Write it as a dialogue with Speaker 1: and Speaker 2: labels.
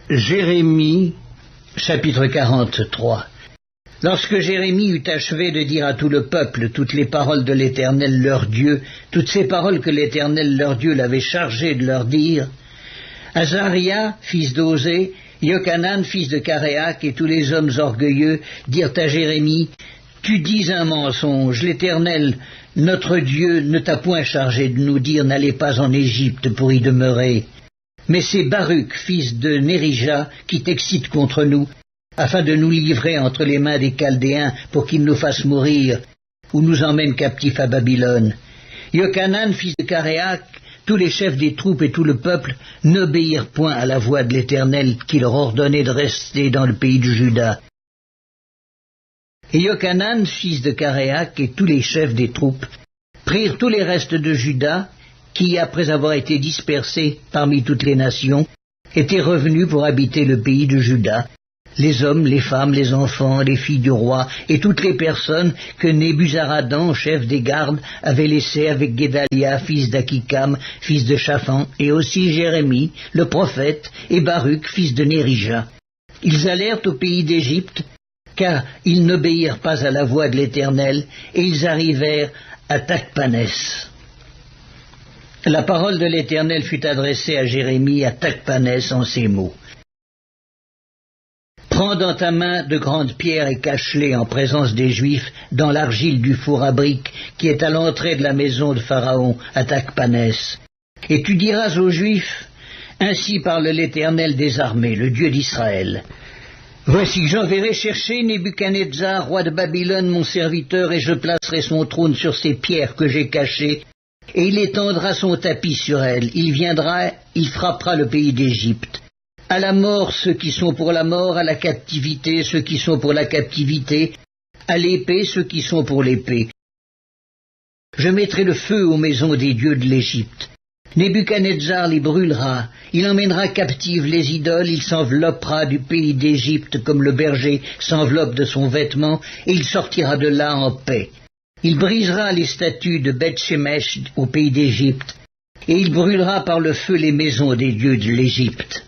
Speaker 1: Jérémie, chapitre 43. Lorsque Jérémie eut achevé de dire à tout le peuple toutes les paroles de l'Éternel leur Dieu, toutes ces paroles que l'Éternel leur Dieu l'avait chargé de leur dire, Azaria, fils d'Osée, Yochanan, fils de Caréac, et tous les hommes orgueilleux dirent à Jérémie, « Tu dis un mensonge, l'Éternel, notre Dieu, ne t'a point chargé de nous dire, n'allez pas en Égypte pour y demeurer. Mais c'est Baruch, fils de Nérija, qui t'excite contre nous, afin de nous livrer entre les mains des Chaldéens pour qu'ils nous fassent mourir, ou nous emmènent captifs à Babylone. Yochanan, fils de Caréac, tous les chefs des troupes et tout le peuple n'obéirent point à la voix de l'Éternel qui leur ordonnait de rester dans le pays de Juda. Et Yochanan, fils de Caréac, et tous les chefs des troupes prirent tous les restes de Juda, qui, après avoir été dispersés parmi toutes les nations, étaient revenus pour habiter le pays de Juda, les hommes, les femmes, les enfants, les filles du roi, et toutes les personnes que Nebuzaradan, chef des gardes, avait laissées avec Guédalia, fils d'Akikam, fils de Shaphan, et aussi Jérémie, le prophète, et Baruch, fils de Nérija. Ils allèrent au pays d'Égypte, car ils n'obéirent pas à la voix de l'Éternel, et ils arrivèrent à Tachpanès. La parole de l'Éternel fut adressée à Jérémie à Tachpanès en ces mots. Prends dans ta main de grandes pierres et cache-les en présence des Juifs dans l'argile du four à briques qui est à l'entrée de la maison de Pharaon à Tachpanès. Et tu diras aux Juifs, ainsi parle l'Éternel des armées, le Dieu d'Israël. Voici que j'enverrai chercher Nebuchadnezzar, roi de Babylone, mon serviteur, et je placerai son trône sur ces pierres que j'ai cachées, et il étendra son tapis sur elles. Il viendra, il frappera le pays d'Égypte. À la mort ceux qui sont pour la mort, à la captivité ceux qui sont pour la captivité, à l'épée ceux qui sont pour l'épée. Je mettrai le feu aux maisons des dieux de l'Égypte. Nebuchadnezzar les brûlera, il emmènera captives les idoles, il s'enveloppera du pays d'Égypte comme le berger s'enveloppe de son vêtement, et il sortira de là en paix. Il brisera les statues de Beth-Shemesh au pays d'Égypte, et il brûlera par le feu les maisons des dieux de l'Égypte.